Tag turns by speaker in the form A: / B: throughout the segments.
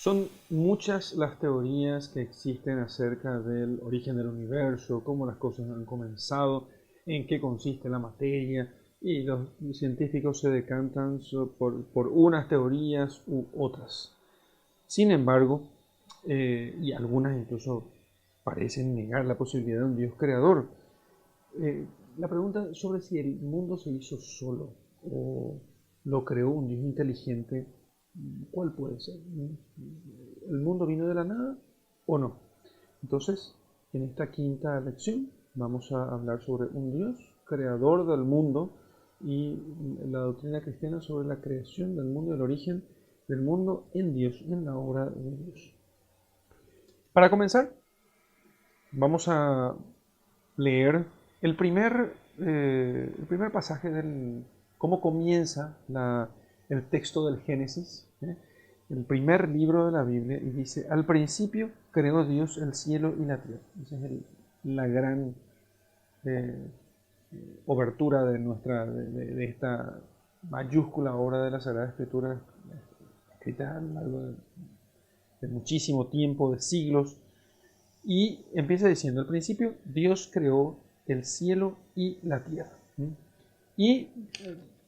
A: Son muchas las teorías que existen acerca del origen del universo, cómo las cosas han comenzado, en qué consiste la materia, y los científicos se decantan por unas teorías u otras. Sin embargo, y algunas incluso parecen negar la posibilidad de un Dios creador. Eh, la pregunta sobre si el mundo se hizo solo o lo creó un Dios inteligente, ¿cuál puede ser? ¿El mundo vino de la nada o no? Entonces, en esta quinta lección vamos a hablar sobre un Dios creador del mundo y la doctrina cristiana sobre la creación del mundo, el origen del mundo en Dios, en la obra de Dios. Para comenzar, vamos a leer el primer pasaje del cómo comienza el texto del Génesis, el primer libro de la Biblia, y dice: al principio creó Dios el cielo y la tierra. Esa es la gran eh, obertura de esta mayúscula obra de la Sagrada Escritura, escrita a lo largo de muchísimo tiempo, de siglos. Y empieza diciendo: al principio Dios creó el cielo y la tierra. Y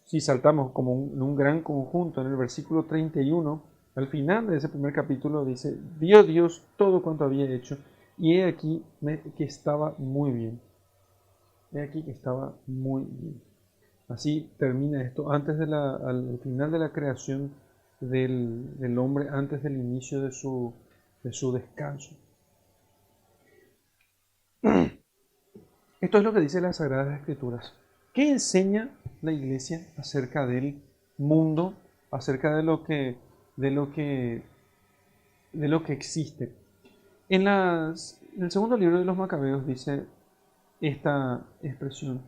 A: si saltamos como en un gran conjunto, en el versículo 31, al final de ese primer capítulo dice: vio Dios todo cuanto había hecho, y he aquí que estaba muy bien. He aquí que estaba muy bien. Así termina esto al final de la creación del hombre, antes del inicio de su descanso. Esto es lo que dice las Sagradas Escrituras. ¿Qué enseña la Iglesia acerca del mundo, acerca de lo que, de lo que existe? En el segundo libro de los Macabeos dice esta expresión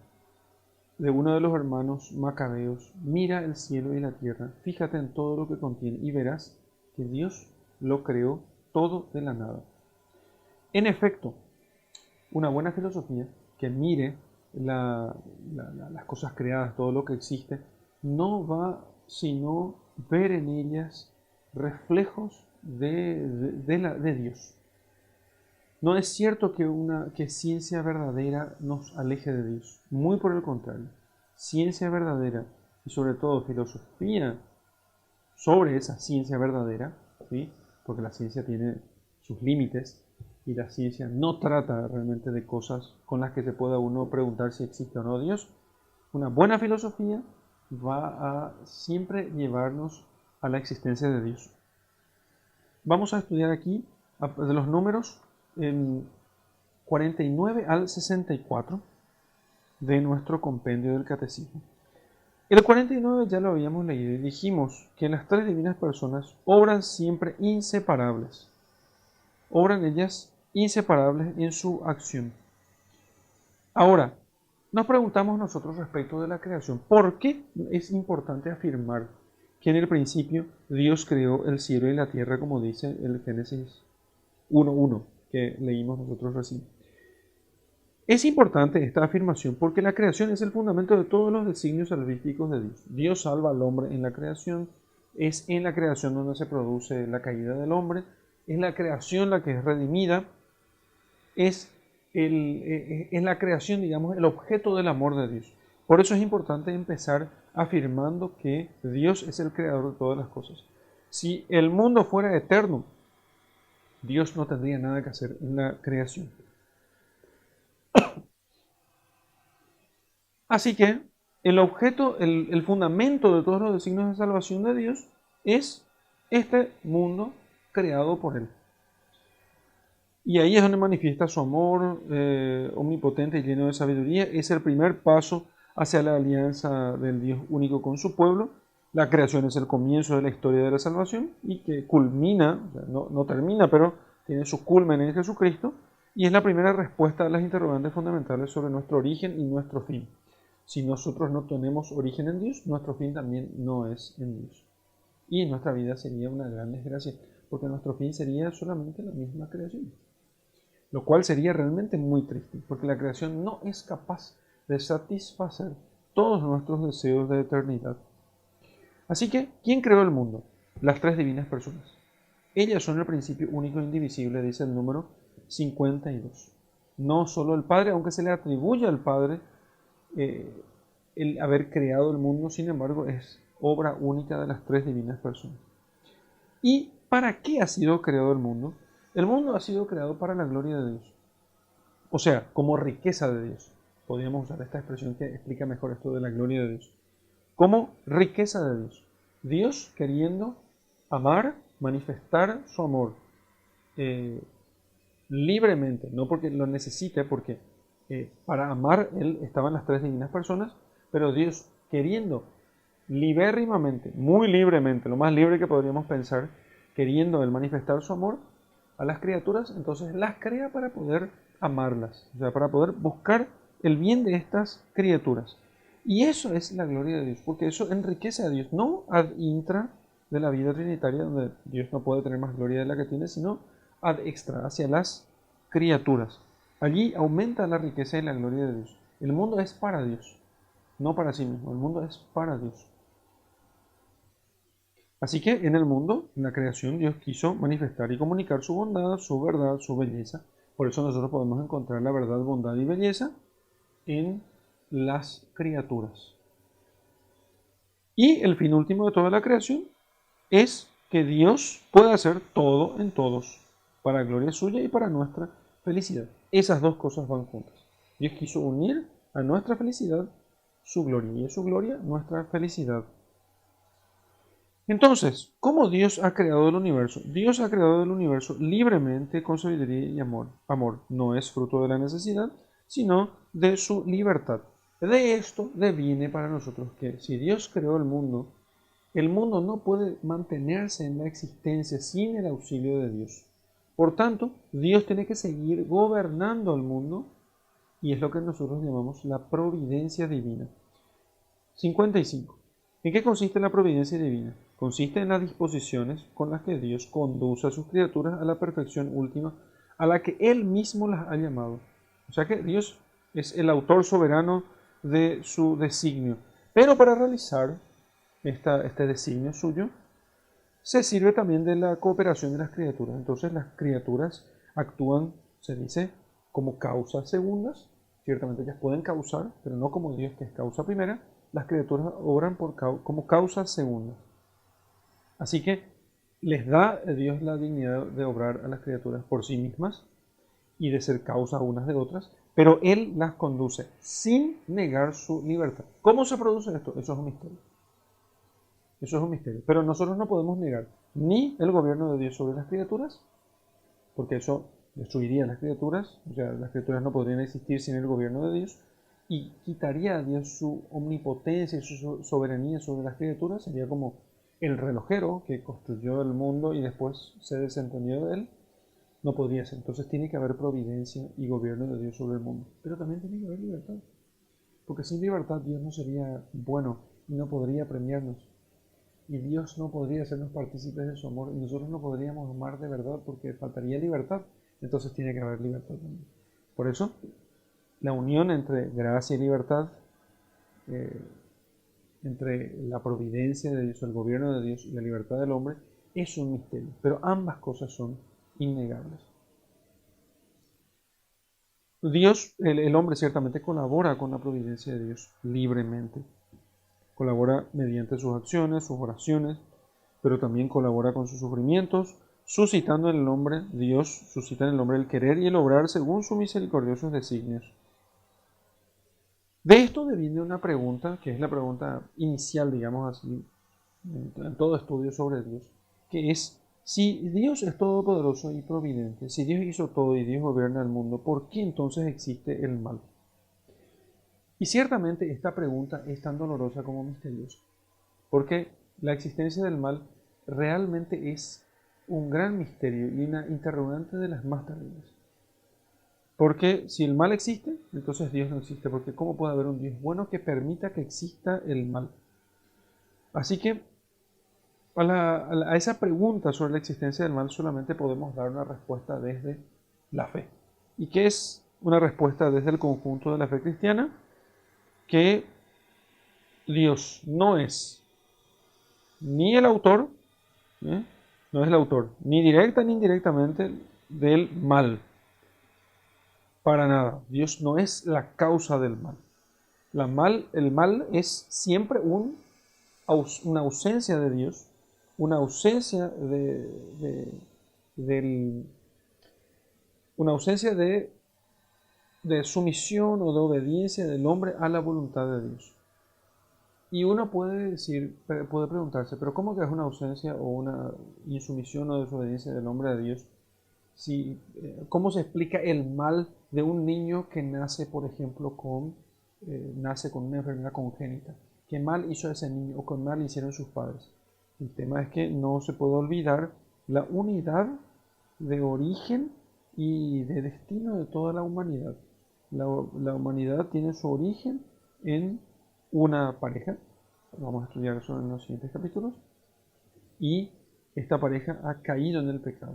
A: de uno de los hermanos macabeos: mira el cielo y la tierra, fíjate en todo lo que contiene y verás que Dios lo creó todo de la nada. En efecto, una buena filosofía que mire las cosas creadas, todo lo que existe, no va sino ver en ellas reflejos de Dios. No es cierto que ciencia verdadera nos aleje de Dios. Muy por el contrario. Ciencia verdadera y sobre todo filosofía sobre esa ciencia verdadera, ¿sí? Porque la ciencia tiene sus límites y la ciencia no trata realmente de cosas con las que se pueda uno preguntar si existe o no Dios. Una buena filosofía va a siempre llevarnos a la existencia de Dios. Vamos a estudiar aquí de los números 49 al 64 de nuestro compendio del Catecismo. El 49 ya lo habíamos leído y dijimos que las tres divinas personas obran siempre inseparables. Obran ellas inseparables en su acción. Ahora, nos preguntamos nosotros respecto de la creación: ¿por qué es importante afirmar que en el principio Dios creó el cielo y la tierra, como dice el Génesis 1:1 que leímos nosotros recién? Es importante esta afirmación porque la creación es el fundamento de todos los designios salvíficos de Dios. Dios salva al hombre en la creación, es en la creación donde se produce la caída del hombre, es la creación la que es redimida, es la creación, digamos, el objeto del amor de Dios. Por eso es importante empezar afirmando que Dios es el creador de todas las cosas. Si el mundo fuera eterno, Dios no tendría nada que hacer en la creación. Así que el objeto, el fundamento de todos los designios de salvación de Dios es este mundo creado por Él. Y ahí es donde manifiesta su amor omnipotente y lleno de sabiduría. Es el primer paso hacia la alianza del Dios único con su pueblo. La creación es el comienzo de la historia de la salvación y que culmina, no termina, pero tiene su culmen en Jesucristo. Y es la primera respuesta a las interrogantes fundamentales sobre nuestro origen y nuestro fin. Si nosotros no tenemos origen en Dios, nuestro fin también no es en Dios. Y nuestra vida sería una gran desgracia, porque nuestro fin sería solamente la misma creación. Lo cual sería realmente muy triste, porque la creación no es capaz de satisfacer todos nuestros deseos de eternidad. Así que, ¿quién creó el mundo? Las tres divinas personas. Ellas son el principio único e indivisible, dice el número 52. No solo el Padre, aunque se le atribuye al Padre el haber creado el mundo, sin embargo, es obra única de las tres divinas personas. ¿Y para qué ha sido creado el mundo? El mundo ha sido creado para la gloria de Dios. O sea, como riqueza de Dios. Podríamos usar esta expresión que explica mejor esto de la gloria de Dios. Como riqueza de Dios. Dios queriendo amar, manifestar su amor libremente, no porque lo necesite, porque para amar Él estaban las tres divinas personas, pero Dios queriendo libérrimamente, muy libremente, lo más libre que podríamos pensar, queriendo Él manifestar su amor a las criaturas, entonces las crea para poder amarlas, o sea, para poder buscar el bien de estas criaturas. Y eso es la gloria de Dios, porque eso enriquece a Dios, no ad intra de la vida trinitaria, donde Dios no puede tener más gloria de la que tiene, sino ad extra, hacia las criaturas. Allí aumenta la riqueza y la gloria de Dios. El mundo es para Dios, no para sí mismo, el mundo es para Dios. Así que en el mundo, en la creación, Dios quiso manifestar y comunicar su bondad, su verdad, su belleza. Por eso nosotros podemos encontrar la verdad, bondad y belleza en las criaturas. Y el fin último de toda la creación es que Dios pueda hacer todo en todos, para gloria suya y para nuestra felicidad. Esas dos cosas van juntas. Dios quiso unir a nuestra felicidad su gloria, y a su gloria nuestra felicidad. Entonces, ¿cómo Dios ha creado el universo? Dios ha creado el universo libremente con sabiduría y amor. Amor no es fruto de la necesidad, sino de su libertad. De esto deviene para nosotros que si Dios creó el mundo no puede mantenerse en la existencia sin el auxilio de Dios. Por tanto, Dios tiene que seguir gobernando el mundo y es lo que nosotros llamamos la providencia divina. 55. ¿En qué consiste la providencia divina? Consiste en las disposiciones con las que Dios conduce a sus criaturas a la perfección última a la que Él mismo las ha llamado. O sea que Dios es el autor soberano de su designio. Pero para realizar este designio suyo, se sirve también de la cooperación de las criaturas. Entonces las criaturas actúan, se dice, como causas segundas. Ciertamente ellas pueden causar, pero no como Dios, que es causa primera. Las criaturas obran como causas segundas. Así que les da a Dios la dignidad de obrar a las criaturas por sí mismas y de ser causa unas de otras, pero Él las conduce sin negar su libertad. ¿Cómo se produce esto? Eso es un misterio. Eso es un misterio. Pero nosotros no podemos negar ni el gobierno de Dios sobre las criaturas, porque eso destruiría las criaturas, o sea, las criaturas no podrían existir sin el gobierno de Dios, y quitaría a Dios su omnipotencia y su soberanía sobre las criaturas. Sería como el relojero que construyó el mundo y después se desentendió de él. No podría ser. Entonces tiene que haber providencia y gobierno de Dios sobre el mundo. Pero también tiene que haber libertad. Porque sin libertad Dios no sería bueno y no podría premiarnos. Y Dios no podría hacernos partícipes de su amor y nosotros no podríamos amar de verdad porque faltaría libertad. Entonces tiene que haber libertad también. Por eso, la unión entre gracia y libertad, entre la providencia de Dios, el gobierno de Dios y la libertad del hombre, es un misterio. Pero ambas cosas son innegables. Dios, el hombre ciertamente colabora con la providencia de Dios libremente. Colabora mediante sus acciones, sus oraciones, pero también colabora con sus sufrimientos, suscitando en el hombre, Dios suscita en el hombre el querer y el obrar según sus misericordiosos designios. De esto deviene una pregunta, que es la pregunta inicial, digamos así, en todo estudio sobre Dios, que es, si Dios es todopoderoso y providente, si Dios hizo todo y Dios gobierna el mundo, ¿por qué entonces existe el mal? Y ciertamente esta pregunta es tan dolorosa como misteriosa, porque la existencia del mal realmente es un gran misterio y una interrogante de las más terribles. Porque si el mal existe, entonces Dios no existe, porque ¿cómo puede haber un Dios bueno que permita que exista el mal? Así que a esa pregunta sobre la existencia del mal solamente podemos dar una respuesta desde la fe. ¿Y qué es una respuesta desde el conjunto de la fe cristiana? Que Dios no es ni el autor, no es el autor, ni directa ni indirectamente, del mal. Para nada. Dios no es la causa del mal. El mal es siempre una ausencia de Dios, una ausencia del, una ausencia de sumisión o de obediencia del hombre a la voluntad de Dios. Y uno puede preguntarse, pero ¿cómo que es una ausencia o una insumisión o desobediencia del hombre a Dios? ¿Cómo se explica el mal de un niño que nace, por ejemplo, nace con una enfermedad congénita? ¿Qué mal hizo ese niño o qué mal hicieron sus padres? El tema es que no se puede olvidar la unidad de origen y de destino de toda la humanidad. La humanidad tiene su origen en una pareja, vamos a estudiar eso en los siguientes capítulos, y esta pareja ha caído en el pecado.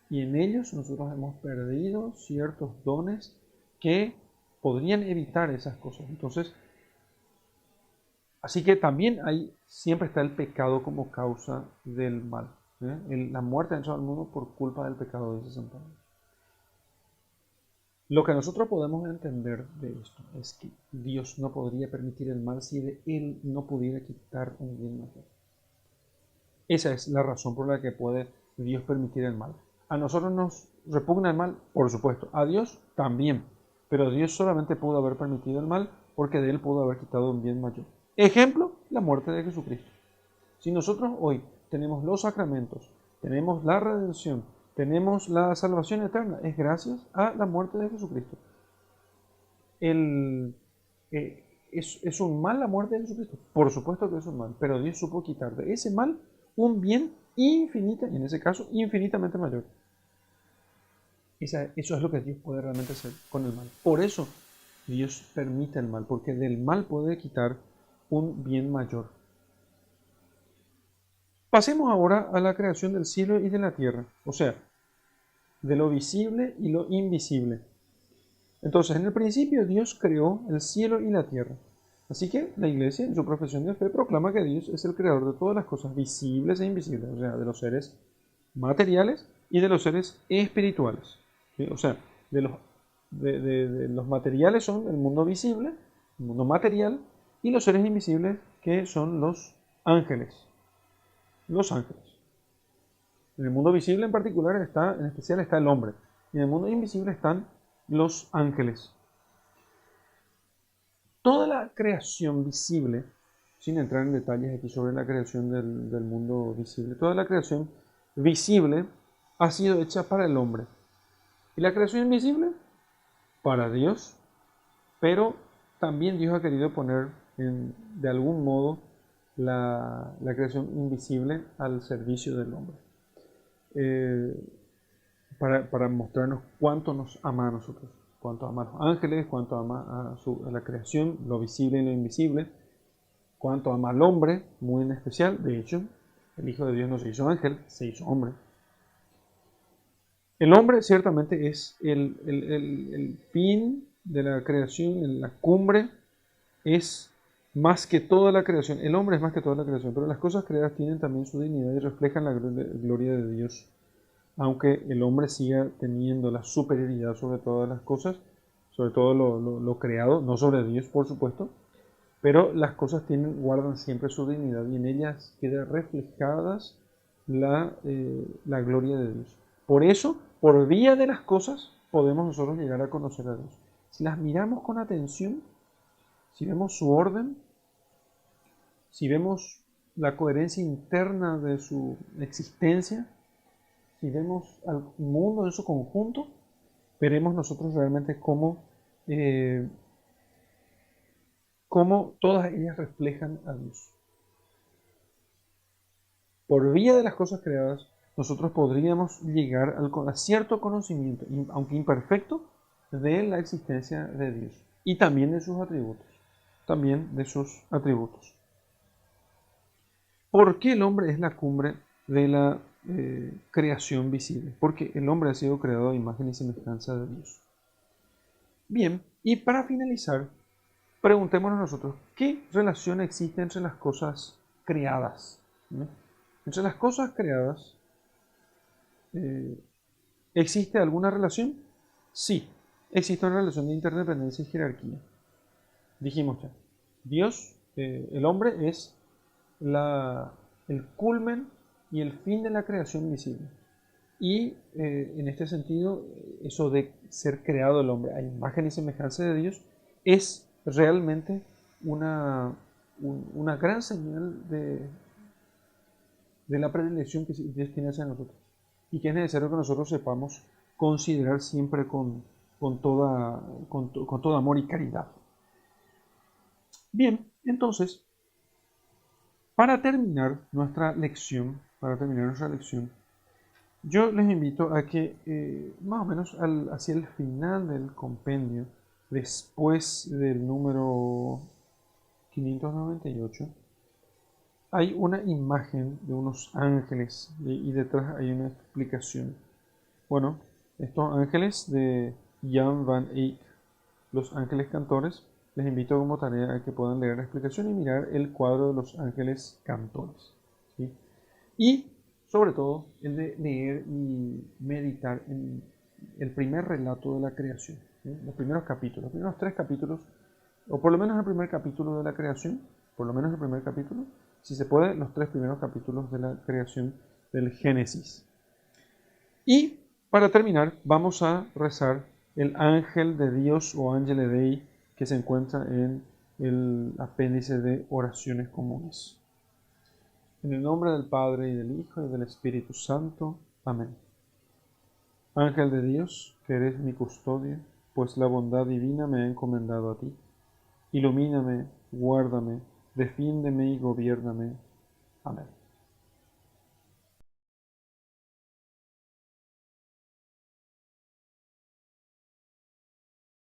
A: Y en ellos nosotros hemos perdido ciertos dones que podrían evitar esas cosas. Entonces, así que también siempre está el pecado como causa del mal. La muerte entró al mundo por culpa del pecado, dice San Pablo. Lo que nosotros podemos entender de esto es que Dios no podría permitir el mal si de Él no pudiera quitar un bien mayor. Esa es la razón por la que puede Dios permitir el mal. A nosotros nos repugna el mal, por supuesto. A Dios también. Pero Dios solamente pudo haber permitido el mal porque de Él pudo haber quitado un bien mayor. Ejemplo, la muerte de Jesucristo. Si nosotros hoy tenemos los sacramentos, tenemos la redención, tenemos la salvación eterna, es gracias a la muerte de Jesucristo. ¿Es un mal la muerte de Jesucristo? Por supuesto que es un mal, pero Dios supo quitar de ese mal un bien infinito, y en ese caso infinitamente mayor. Eso es lo que Dios puede realmente hacer con el mal. Por eso Dios permite el mal, porque del mal puede quitar un bien mayor. Pasemos ahora a la creación del cielo y de la tierra, o sea, de lo visible y lo invisible. Entonces, en el principio Dios creó el cielo y la tierra. Así que la Iglesia, en su profesión de fe, proclama que Dios es el creador de todas las cosas visibles e invisibles, o sea, de los seres materiales y de los seres espirituales. ¿Sí? O sea, de los materiales son el mundo visible, el mundo material, y los seres invisibles que son los ángeles. Los ángeles. En el mundo visible en particular en especial está el hombre. Y en el mundo invisible están los ángeles. Toda la creación visible, sin entrar en detalles aquí sobre la creación del mundo visible, toda la creación visible ha sido hecha para el hombre. Y la creación invisible, para Dios, pero también Dios ha querido poner de algún modo la creación invisible al servicio del hombre. Para mostrarnos cuánto nos ama a nosotros, cuánto ama a los ángeles, cuánto ama a la creación, lo visible y lo invisible, cuánto ama al hombre, muy en especial. De hecho, el Hijo de Dios no se hizo ángel, se hizo hombre. El hombre ciertamente es el fin de la creación, en la cumbre, es más que toda la creación. El hombre es más que toda la creación, pero las cosas creadas tienen también su dignidad y reflejan la gloria de Dios. Aunque el hombre siga teniendo la superioridad sobre todas las cosas, sobre todo lo creado, no sobre Dios, por supuesto, pero las cosas guardan siempre su dignidad y en ellas queda reflejadas la gloria de Dios. Por eso, por vía de las cosas, podemos nosotros llegar a conocer a Dios. Si las miramos con atención, si vemos su orden, si vemos la coherencia interna de su existencia, si vemos al mundo en su conjunto, veremos nosotros realmente cómo todas ellas reflejan a Dios. Por vía de las cosas creadas, nosotros podríamos llegar a cierto conocimiento, aunque imperfecto, de la existencia de Dios y también de sus atributos. ¿Por qué el hombre es la cumbre de la creación visible? Porque el hombre ha sido creado a imagen y semejanza de Dios. Bien, y para finalizar, preguntémonos nosotros, ¿qué relación existe entre las cosas creadas? Entre las cosas creadas ¿Existe alguna relación? Sí, existe una relación de interdependencia y jerarquía. Dijimos ya, Dios, el hombre es el culmen y el fin de la creación visible. Y en este sentido, eso de ser creado el hombre a imagen y semejanza de Dios es realmente una gran señal de la predilección que Dios tiene hacia nosotros. Y que es necesario que nosotros sepamos considerar siempre con todo amor y caridad. Bien, entonces, para terminar nuestra lección, yo les invito a que más o menos hacia el final del compendio, después del número 598, hay una imagen de unos ángeles y detrás hay una explicación. Bueno, estos ángeles de Jan van Eyck, los ángeles cantores, les invito como tarea a que puedan leer la explicación y mirar el cuadro de los ángeles cantores, ¿sí? Y sobre todo el de leer y meditar en el primer relato de la creación, ¿sí? Los primeros capítulos, los primeros 3 capítulos, o por lo menos el primer capítulo de la creación, por lo menos el primer capítulo, si se puede, los 3 primeros capítulos de la creación del Génesis. Y para terminar, vamos a rezar el ángel de Dios o Angele Dei que se encuentra en el apéndice de oraciones comunes. En el nombre del Padre, y del Hijo, y del Espíritu Santo. Amén. Ángel de Dios, que eres mi custodia, pues la bondad divina me ha encomendado a ti. Ilumíname, guárdame, defiéndeme y gobiérname. Amén.